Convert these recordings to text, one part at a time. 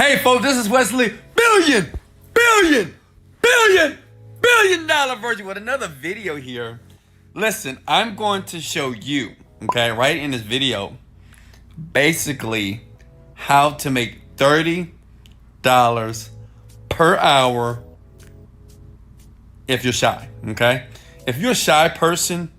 Hey folks, this is Wesley, billion dollar virgin with another video here. Listen, I'm going to show you, okay, right in this video, basically how to make $30 per hour if you're shy, okay? If you're a shy person,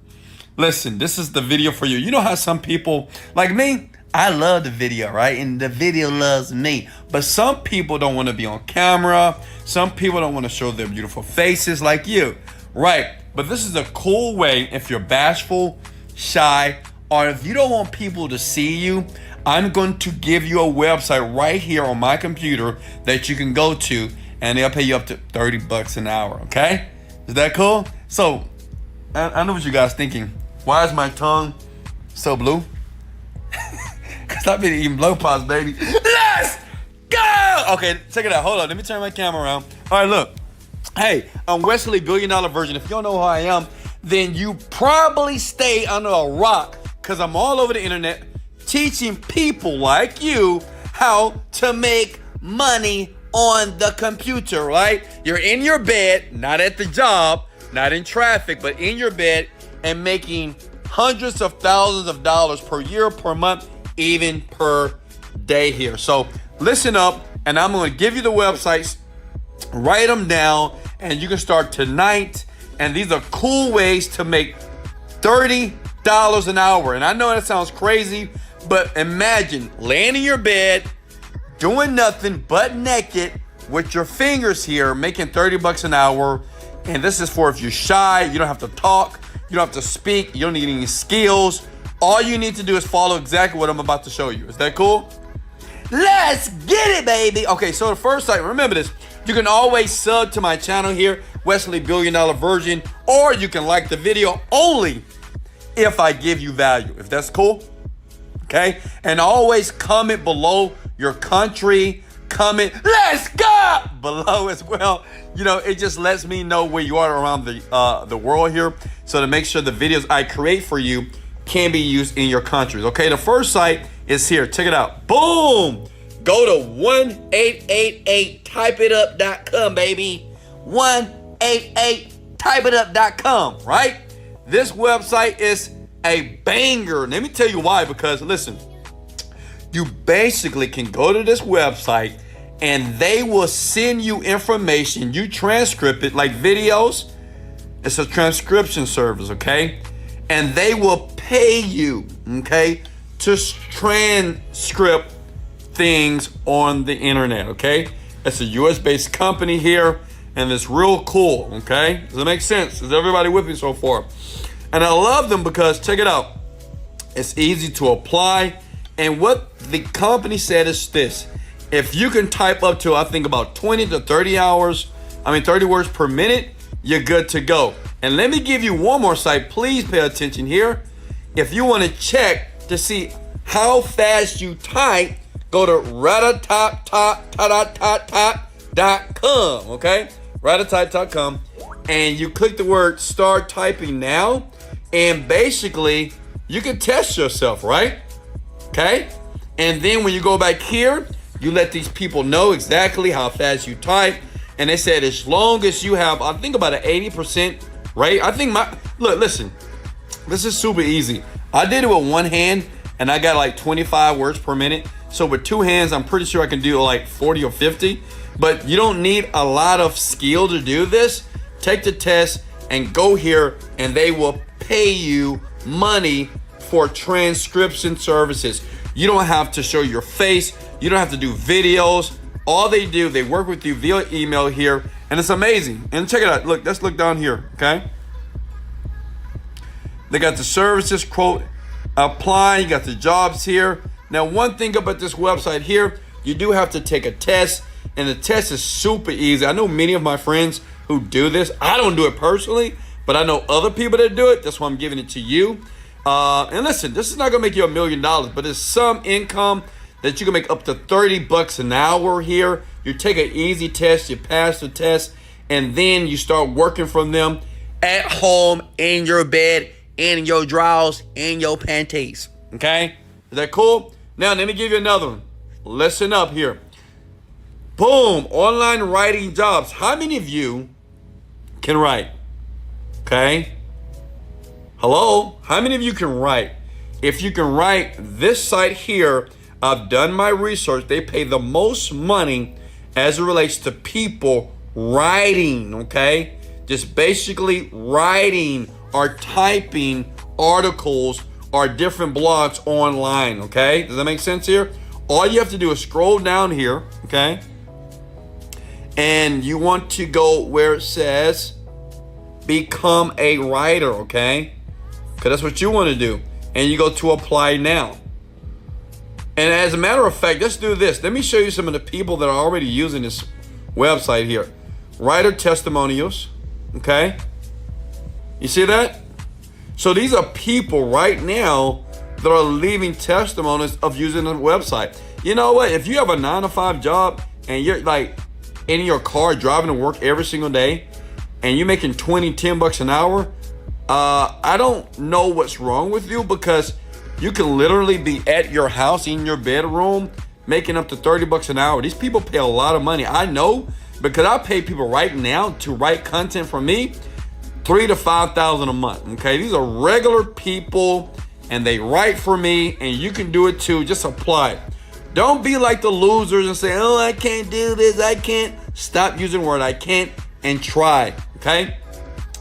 listen, this is the video for you. You know how some people, like me, I love the video, right? And the video loves me. But some people don't want to be on camera. Some people don't want to show their beautiful faces like you, right? But this is a cool way if you're bashful, shy, or if you don't want people to see you. I'm going to give you a website right here on my computer that you can go to, and they'll pay you up to $30 an hour, okay? Is that cool? So, I know what you guys thinking. Why is my tongue so blue? Because I've been eating blow pops, baby. Let's go! Okay, check it out. Hold on. Let me turn my camera around. All right, look. Hey, I'm Wesley, billion dollar virgin. If you don't know who I am, then you probably stay under a rock, because I'm all over the internet teaching people like you how to make money on the computer, right? You're in your bed, not at the job, not in traffic, but in your bed and making hundreds of thousands of dollars per year, per month, even per day here. So listen up, and I'm going to give you the websites, write them down, and you can start tonight. And these are cool ways to make $30 an hour. And I know that sounds crazy, but imagine laying in your bed, doing nothing but naked with your fingers here, making $30 an hour. And this is for if you're shy, you don't have to talk, you don't have to speak, you don't need any skills. All you need to do is follow exactly what I'm about to show you. Is that cool? Let's get it, baby. Okay, so the first site, remember this, you can always sub to my channel here, Wesley Billion Dollar Virgin, or you can like the video only if I give you value, if that's cool. Okay, and always comment below your country, comment, let's go, below as well. You know, it just lets me know where you are around the world here, so to make sure the videos I create for you can be used in your countries. Okay, the first site is here. Check it out. Boom! Go to 1888typeitup.com, baby. 1888typeitup.com, right? This website is a banger. Let me tell you why, because listen, you basically can go to this website and they will send you information. You transcript it like videos. It's a transcription service, okay? And they will pay you, okay, to transcript things on the internet, okay? It's a US-based company here, and it's real cool, okay? Does it make sense? Is everybody with me so far? And I love them because, check it out, it's easy to apply. And what the company said is this: if you can type up to, I think, about 20 to 30 words per minute, you're good to go. And let me give you one more site. Please pay attention here. If you want to check to see how fast you type, go to ratatata.com, okay? Ratatata.com, and you click the word start typing now, and basically you can test yourself, right? Okay? And then when you go back here, you let these people know exactly how fast you type. And they said as long as you have, I think, about an 80% rate. I think listen, this is super easy. I did it with one hand and I got like 25 words per minute. So with two hands, I'm pretty sure I can do like 40 or 50. But you don't need a lot of skill to do this. Take the test and go here, and they will pay you money for transcription services. You don't have to show your face. You don't have to do videos. All they do, they work with you via email here, and it's amazing. And check it out. Look, let's look down here, okay? They got the services, quote, apply. You got the jobs here. Now, one thing about this website here, you do have to take a test, and the test is super easy. I know many of my friends who do this. I don't do it personally, but I know other people that do it. That's why I'm giving it to you. And listen, this is not gonna make you $1 million, but it's some income that you can make up to $30 an hour here. You take an easy test, you pass the test, and then you start working from them at home, in your bed, in your drawers, in your panties. Okay? Is that cool? Now, let me give you another one. Listen up here. Boom, online writing jobs. How many of you can write? Okay. Hello? How many of you can write? If you can write, this site here, I've done my research. They pay the most money as it relates to people writing, okay? Just basically writing or typing articles or different blogs online, okay? Does that make sense here? All you have to do is scroll down here, okay? And you want to go where it says become a writer, okay? Because that's what you want to do. And you go to apply now. And as a matter of fact, let's do this. Let me show you some of the people that are already using this website here. Writer testimonials, okay? You see that? So these are people right now that are leaving testimonies of using the website. You know what? If you have a 9-to-5 job and you're like in your car driving to work every single day and you're making $10 bucks an hour, I don't know what's wrong with you, because you can literally be at your house in your bedroom making up to 30 bucks an hour. These people pay a lot of money. I know, because I pay people right now to write content for me $3,000 to $5,000 a month. Okay, these are regular people and they write for me, and you can do it too. Just apply. Don't be like the losers and say, oh, I can't do this, I can't. Stop using the word I can't and try. Okay,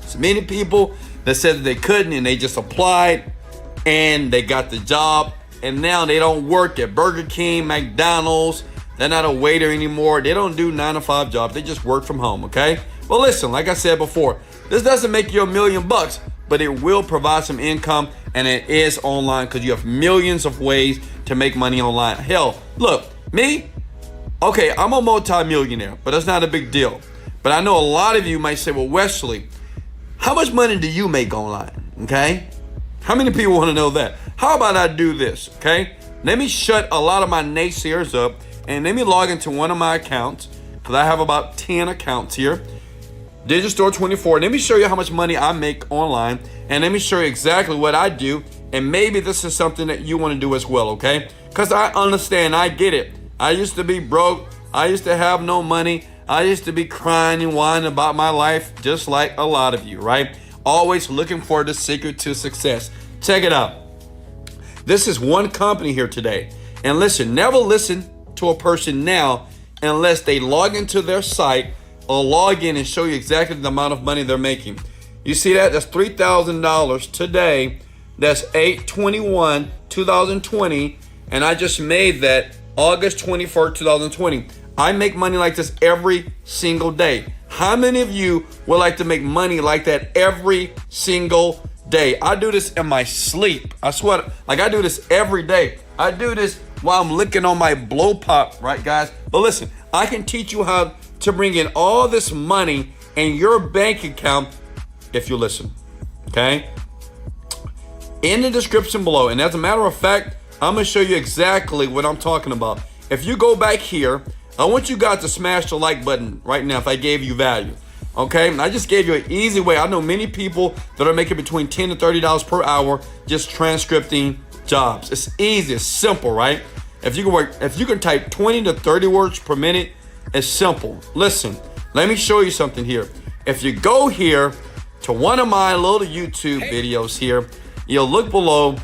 so many people that said that they couldn't and they just applied and they got the job, and now they don't work at Burger King, McDonald's. They're not a waiter anymore. They don't do 9-to-5 jobs. They just work from home, okay? Well, listen, like I said before, this doesn't make you $1 million, but it will provide some income, and it is online because you have millions of ways to make money online. Hell, look, me, okay, I'm a multi-millionaire, but that's not a big deal. But I know a lot of you might say, well, Wesley, how much money do you make online, okay? How many people want to know that? How about I do this, okay? Let me shut a lot of my naysayers up, and let me log into one of my accounts, because I have about 10 accounts here. Digistore 24. Let me show you how much money I make online, and let me show you exactly what I do, and maybe this is something that you want to do as well, okay? Because I understand, I get it. I used to be broke. I used to have no money. I used to be crying and whining about my life, just like a lot of you, right? Always looking for the secret to success. Check it out. This is one company here today. And listen, never listen to a person now unless they log into their site or log in and show you exactly the amount of money they're making. You see that? That's $3,000 today. That's 8/21/2020. And I just made that August 24th, 2020. I make money like this every single day. How many of you would like to make money like that every single day? I do this in my sleep. I swear, like I do this every day. I do this while I'm licking on my blow pop, right, guys? But listen, I can teach you how to bring in all this money in your bank account if you listen, okay? In the description below, and as a matter of fact, I'm gonna show you exactly what I'm talking about. If you go back here, I want you guys to smash the like button right now if I gave you value, okay? I just gave you an easy way. I know many people that are making between $10 to $30 per hour just transcripting jobs. It's easy, it's simple, right? If you can type 20 to 30 words per minute, it's simple. Listen, let me show you something here. If you go here to one of my little YouTube videos here, you'll look below.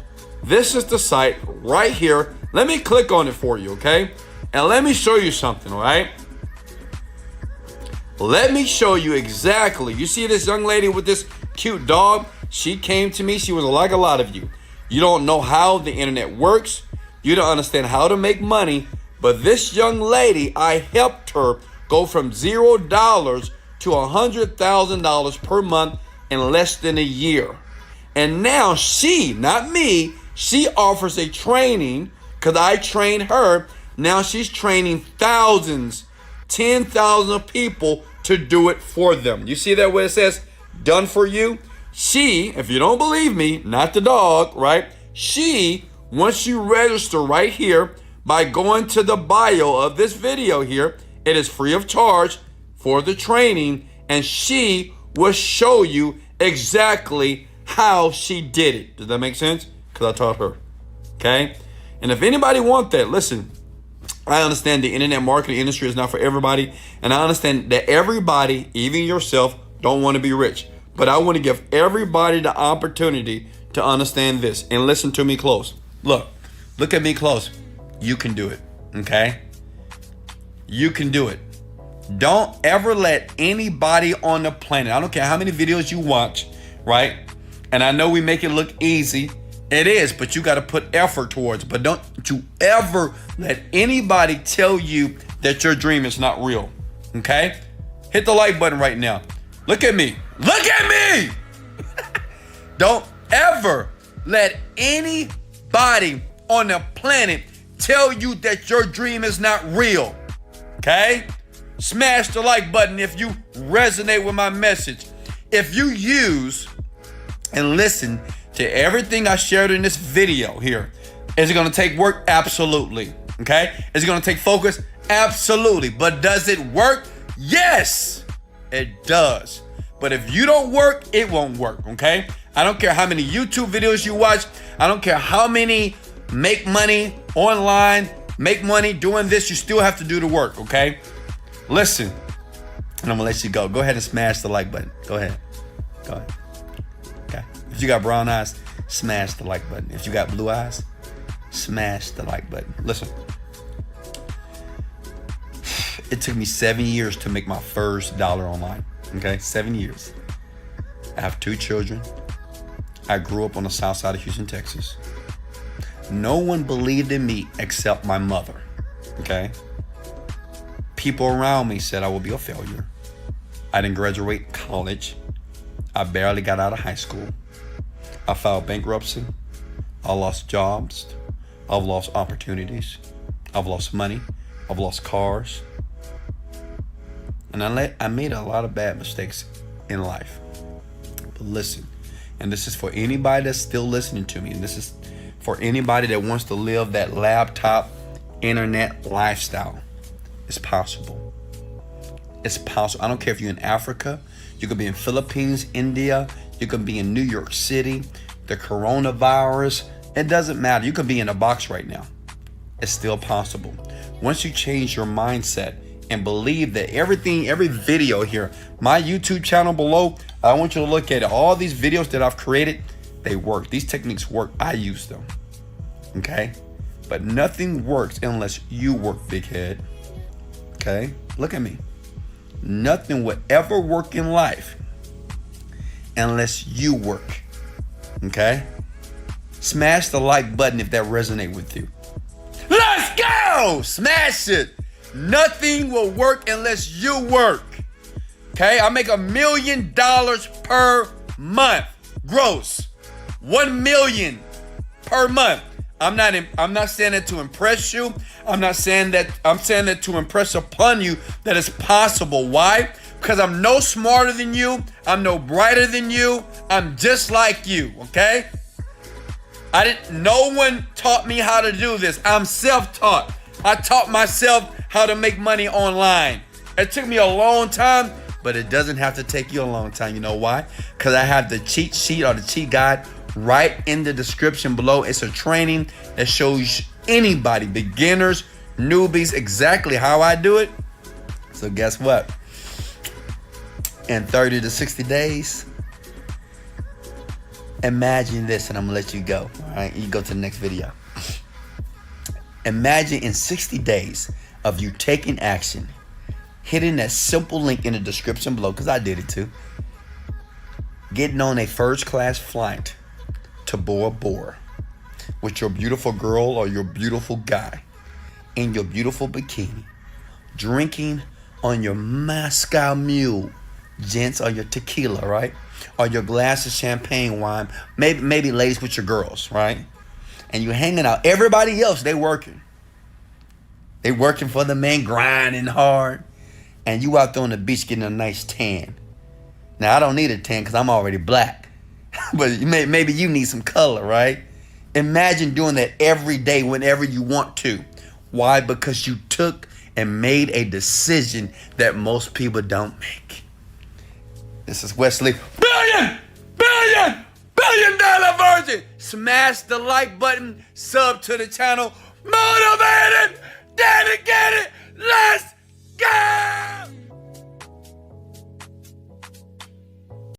This is the site right here. Let me click on it for you, okay? And let me show you something, all right? Let me show you exactly. You see this young lady with this cute dog? She came to me. She was like a lot of you. You don't know how the internet works. You don't understand how to make money. But this young lady, I helped her go from $0 to $100,000 per month in less than a year. And now she, not me, she offers a training because I trained her. Now she's training thousands, 10,000 people to do it for them. You see that where it says done for you? She, if you don't believe me, not the dog, right? She, once you register right here by going to the bio of this video here, it is free of charge for the training, and she will show you exactly how she did it. Does that make sense? Because I taught her, okay? And if anybody wants that, listen, I understand the internet marketing industry is not for everybody. And I understand that everybody, even yourself, don't want to be rich. But I want to give everybody the opportunity to understand this. And listen to me close. Look at me close. You can do it. Okay? You can do it. Don't ever let anybody on the planet, I don't care how many videos you watch, right? And I know we make it look easy. It is, but you got to put effort towards it. But don't you ever let anybody tell you that your dream is not real. Okay? Hit the like button right now. Look at me. Look at me! Don't ever let anybody on the planet tell you that your dream is not real. Okay? Smash the like button if you resonate with my message. If you use and listen to everything I shared in this video here, is it going to take work? Absolutely. Okay? Is it going to take focus? Absolutely. But does it work? Yes, it does. But if you don't work, it won't work. Okay? I don't care how many YouTube videos you watch. I don't care how many make money online, make money doing this. You still have to do the work. Okay? Listen, and I'm gonna let you go. Go ahead and smash the like button. Go ahead. Go ahead. Okay. If you got brown eyes, smash the like button. If you got blue eyes, smash the like button. Listen. It took me 7 years to make my first dollar online. Okay? 7 years. I have 2 children. I grew up on the south side of Houston, Texas. No one believed in me except my mother. Okay? People around me said I would be a failure. I didn't graduate college. I barely got out of high school. I filed bankruptcy. I lost jobs. I've lost opportunities. I've lost money. I've lost cars. And I made a lot of bad mistakes in life. But listen, and this is for anybody that's still listening to me, and this is for anybody that wants to live that laptop internet lifestyle. It's possible. It's possible. I don't care if you're in Africa. You could be in Philippines, India. You could be in New York City. The coronavirus. It doesn't matter. You could be in a box right now. It's still possible. Once you change your mindset and believe that everything, every video here, my YouTube channel below, I want you to look at it. All these videos that I've created, they work. These techniques work. I use them. Okay? But nothing works unless you work, big head. Okay? Look at me. Nothing will ever work in life unless you work. Okay? Smash the like button if that resonates with you. Let's go! Smash it. Nothing will work unless you work. Okay? I make $1 million per month. Gross. 1 million per month. I'm not saying that to impress you. I'm saying that to impress upon you that it's possible. Why? Because I'm no smarter than you. I'm no brighter than you. I'm just like you, okay? No one taught me how to do this. I'm self-taught. I taught myself how to make money online. It took me a long time, but it doesn't have to take you a long time. You know why? Because I have the cheat sheet or the cheat guide right in the description below. It's a training that shows anybody, beginners, newbies, exactly how I do it. So guess what? In 30 to 60 days, imagine this, and I'm gonna let you go. All right, you go to the next video. Imagine in 60 days of you taking action, hitting that simple link in the description below, because I did it too, getting on a first class flight to Bora Bora with your beautiful girl or your beautiful guy in your beautiful bikini, drinking on your Moscow Mule, gents, or your tequila, right? Or your glass of champagne wine, maybe ladies with your girls, right? And you hanging out. Everybody else, they working. They working for the man, grinding hard. And you out there on the beach getting a nice tan. Now, I don't need a tan because I'm already black. But maybe you need some color, right? Imagine doing that every day whenever you want to. Why? Because you took and made a decision that most people don't make. This is Wesley. Billion dollar virgin. Smash the like button. Sub to the channel. Motivated dedicated. Let's